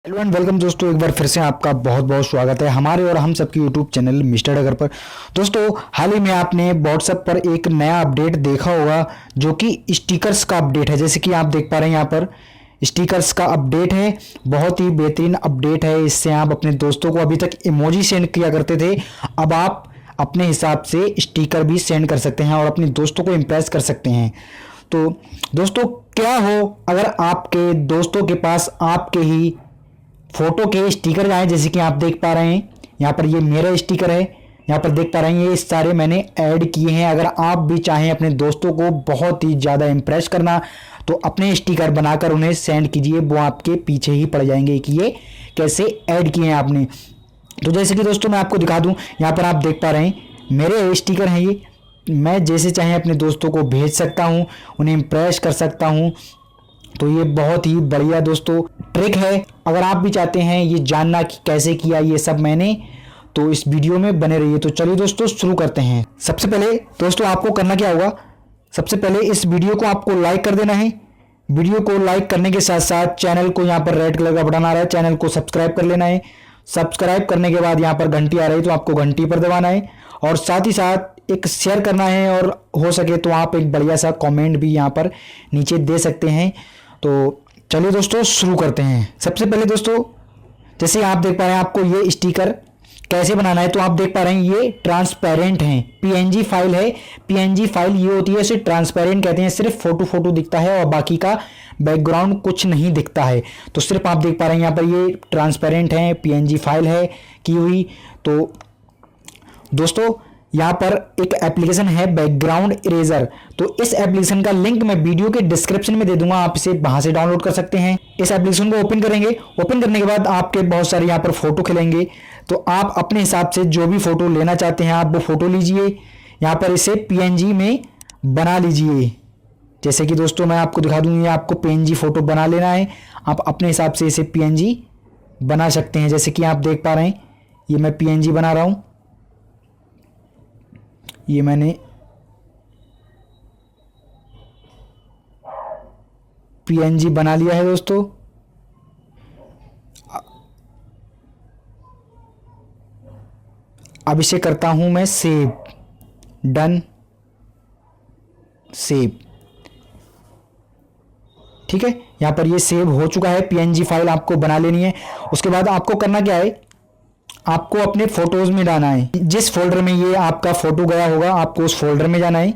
Hello and welcome दोस्तों, एक बार फिर से आपका बहुत बहुत स्वागत है हमारे और हम सबके यूट्यूब चैनल मिस्टर डगर पर। दोस्तों, हाल ही में आपने व्हाट्सएप पर एक नया अपडेट देखा होगा जो कि स्टिकर्स का अपडेट है। जैसे कि आप देख पा रहे हैं यहाँ पर स्टिकर्स का अपडेट है, बहुत ही बेहतरीन अपडेट है। इससे आप अपने दोस्तों को, अभी तक इमोजी सेंड किया करते थे, अब आप अपने हिसाब से स्टिकर भी सेंड कर सकते हैं और अपने दोस्तों को इम्प्रेस कर सकते हैं। तो दोस्तों, क्या हो अगर आपके दोस्तों के पास आपके ही फोटो के स्टिकर आए, जैसे कि आप देख पा रहे हैं यहाँ पर ये मेरा स्टिकर है, यहाँ पर देख पा रहे हैं ये सारे मैंने ऐड किए हैं। अगर आप भी चाहें अपने दोस्तों को बहुत ही ज़्यादा इम्प्रेस करना तो अपने स्टिकर बनाकर उन्हें सेंड कीजिए, वो आपके पीछे ही पड़ जाएंगे कि ये कैसे ऐड किए हैं आपने। तो जैसे कि दोस्तों मैं आपको दिखा दूँ, यहाँ पर आप देख पा रहे हैं मेरे स्टिकर हैं ये, मैं जैसे चाहें अपने दोस्तों को भेज सकता हूँ, उन्हें इम्प्रेस कर सकता हूँ। तो ये बहुत ही बढ़िया दोस्तों ट्रिक है। अगर आप भी चाहते हैं ये जानना कि कैसे किया ये सब मैंने, तो इस वीडियो में बने रहिए। तो चलिए दोस्तों शुरू करते हैं। सबसे पहले दोस्तों आपको करना क्या होगा, सबसे पहले इस वीडियो को आपको लाइक कर देना है। वीडियो को लाइक करने के साथ साथ चैनल को, यहाँ पर रेड कलर का बटन आ रहा है, चैनल को सब्सक्राइब कर लेना है। सब्सक्राइब करने के बाद यहाँ पर घंटी आ रही है तो आपको घंटी पर दबाना है और साथ ही साथ एक शेयर करना है, और हो सके तो आप एक बढ़िया सा कमेंट भी यहाँ पर नीचे दे सकते हैं। तो चलिए दोस्तों शुरू करते हैं। सबसे पहले दोस्तों जैसे आप देख पा रहे हैं आपको ये स्टिकर कैसे बनाना है, तो आप देख पा रहे हैं ये ट्रांसपेरेंट हैं, पीएनजी फाइल है। पीएनजी फाइल ये होती है, इसे ट्रांसपेरेंट कहते हैं, सिर्फ फोटो दिखता है और बाकी का बैकग्राउंड कुछ नहीं दिखता है। तो सिर्फ आप देख पा रहे हैं यहाँ पर ये ट्रांसपेरेंट है, पीएनजी फाइल है की हुई। तो दोस्तों यहाँ पर एक एप्लीकेशन है बैकग्राउंड इरेजर, तो इस एप्लीकेशन का लिंक मैं वीडियो के डिस्क्रिप्शन में दे दूंगा, आप इसे वहां से डाउनलोड कर सकते हैं। इस एप्लीकेशन को ओपन करेंगे, ओपन करने के बाद आपके बहुत सारे यहाँ पर फोटो खिलेंगे, तो आप अपने हिसाब से जो भी फोटो लेना चाहते हैं आप वो फोटो लीजिए। यहाँ पर इसे पीएनजी में बना लीजिए। जैसे कि दोस्तों मैं आपको दिखा दूंगी, आपको पीएनजी फोटो बना लेना है, आप अपने हिसाब से इसे पीएनजी बना सकते हैं। जैसे कि आप देख पा रहे हैं ये मैं पीएनजी बना रहा हूँ, ये मैंने पीएनजी बना लिया है दोस्तों। अब इसे करता हूं मैं सेव, डन, सेव। ठीक है, यहां पर ये सेव हो चुका है, पीएनजी फाइल आपको बना लेनी है। उसके बाद आपको करना क्या है, आपको अपने फोटोज में जाना है। जिस फोल्डर में ये आपका फोटो गया होगा आपको उस फोल्डर में जाना है।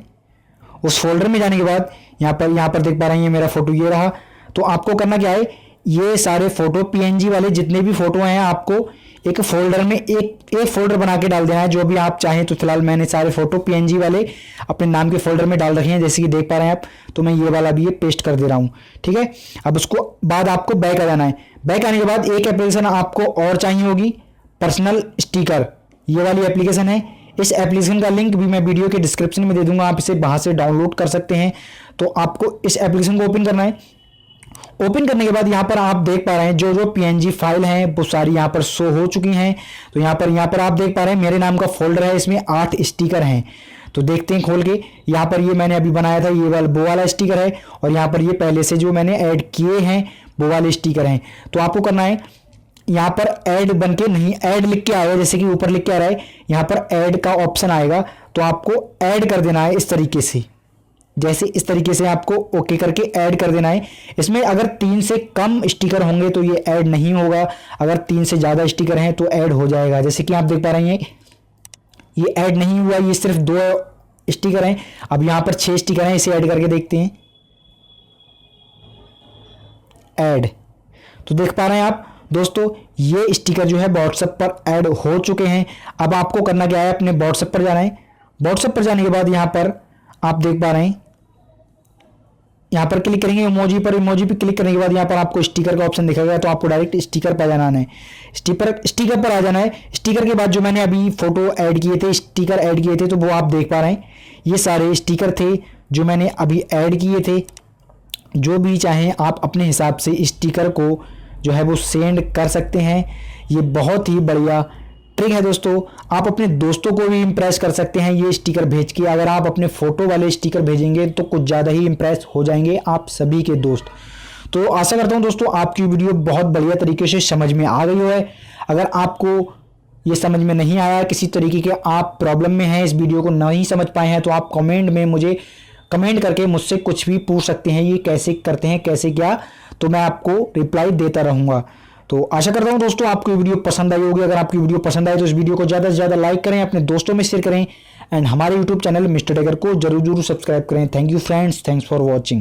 उस फोल्डर में जाने के बाद यहाँ पर देख पा रहे हैं ये मेरा फोटो ये रहा। तो आपको करना क्या है, ये सारे फोटो पीएनजी वाले जितने भी फोटो हैं आपको एक फोल्डर में एक फोल्डर बना के डाल देना है, जो भी आप चाहें। तो फिलहाल मैंने सारे फोटो पीएनजी वाले अपने नाम के फोल्डर में डाल रखे हैं, जैसे कि देख पा रहे हैं आप। तो मैं ये वाला भी ये पेस्ट कर दे रहा हूँ। ठीक है, अब उसको बाद आपको बैक आ जाना है। बैक आने के बाद एक एप्लीकेशन आपको और चाहिए होगी, पर्सनल स्टिकर, ये वाली एप्लीकेशन है। इस एप्लीकेशन का लिंक भी मैं वीडियो के डिस्क्रिप्शन में दे दूंगा, आप इसे वहां से डाउनलोड कर सकते हैं। तो आपको इस एप्लीकेशन को ओपन करना है। ओपन करने के बाद यहाँ पर आप देख पा रहे हैं जो पीएनजी फाइल हैं वो सारी यहाँ पर शो हो चुकी हैं। तो यहाँ पर आप देख पा रहे हैं मेरे नाम का फोल्डर है, इसमें 8 स्टिकर हैं। तो देखते हैं खोल के, यहाँ पर ये मैंने अभी बनाया था, ये वो वाला स्टिकर है, और यहाँ पर ये पहले से जो मैंने ऐड किए हैं वो वाले स्टिकर हैं। तो आपको करना है, यहाँ पर ऐड बन के नहीं, ऐड लिख के आएगा, जैसे कि ऊपर लिख के आ रहा है, यहाँ पर ऐड का ऑप्शन आएगा, तो आपको ऐड कर देना है इस तरीके से। जैसे इस तरीके से आपको ओके करके ऐड कर देना है। इसमें अगर 3 से कम स्टिकर होंगे तो ये ऐड नहीं होगा, अगर 3 से ज़्यादा स्टिकर हैं तो ऐड हो जाएगा। जैसे कि आप देख पा रहे हैं ये ऐड नहीं हुआ, ये सिर्फ 2 स्टिकर हैं। अब यहाँ पर 6 स्टिकर हैं, इसे ऐड करके देखते हैं, ऐड। तो देख पा रहे हैं आप दोस्तों ये स्टिकर जो है व्हाट्सएप पर ऐड हो चुके हैं। अब आपको करना क्या है, अपने व्हाट्सएप पर जाना है। व्हाट्सएप पर जाने के बाद यहाँ पर आप देख पा रहे हैं, यहाँ पर क्लिक करेंगे इमोजी पर, इमोजी पे क्लिक करने के बाद यहाँ पर आपको स्टिकर का ऑप्शन दिखेगा, तो आपको डायरेक्ट स्टिकर पर जाना है। स्टिकर पर आ जाना है। स्टिकर के बाद जो मैंने अभी फोटो ऐड किए थे, स्टिकर ऐड किए थे, तो वो आप देख पा रहे हैं ये सारे स्टिकर थे जो मैंने अभी ऐड किए थे। जो भी चाहें आप अपने हिसाब से स्टिकर को जो है वो सेंड कर सकते हैं। ये बहुत ही बढ़िया ट्रिक है दोस्तों, आप अपने दोस्तों को भी इम्प्रेस कर सकते हैं ये स्टिकर भेज के। अगर आप अपने फोटो वाले स्टिकर भेजेंगे तो कुछ ज़्यादा ही इम्प्रेस हो जाएंगे आप सभी के दोस्त। तो आशा करता हूँ दोस्तों आपकी वीडियो बहुत बढ़िया तरीके से समझ में आ गई है। अगर आपको ये समझ में नहीं आया, किसी तरीके के आप प्रॉब्लम में हैं, इस वीडियो को नहीं समझ पाए हैं, तो आप कमेंट में मुझे कमेंट करके मुझसे कुछ भी पूछ सकते हैं, ये कैसे करते हैं कैसे क्या, तो मैं आपको रिप्लाई देता रहूँगा। तो आशा करता हूँ दोस्तों आपको वीडियो पसंद आई होगी। अगर आपकी वीडियो पसंद आए तो इस वीडियो को ज़्यादा से ज़्यादा लाइक करें, अपने दोस्तों में शेयर करें एंड हमारे यूट्यूब चैनल मिस्टर टाइगर को जरूर सब्सक्राइब करें। Thank you friends, thanks for watching.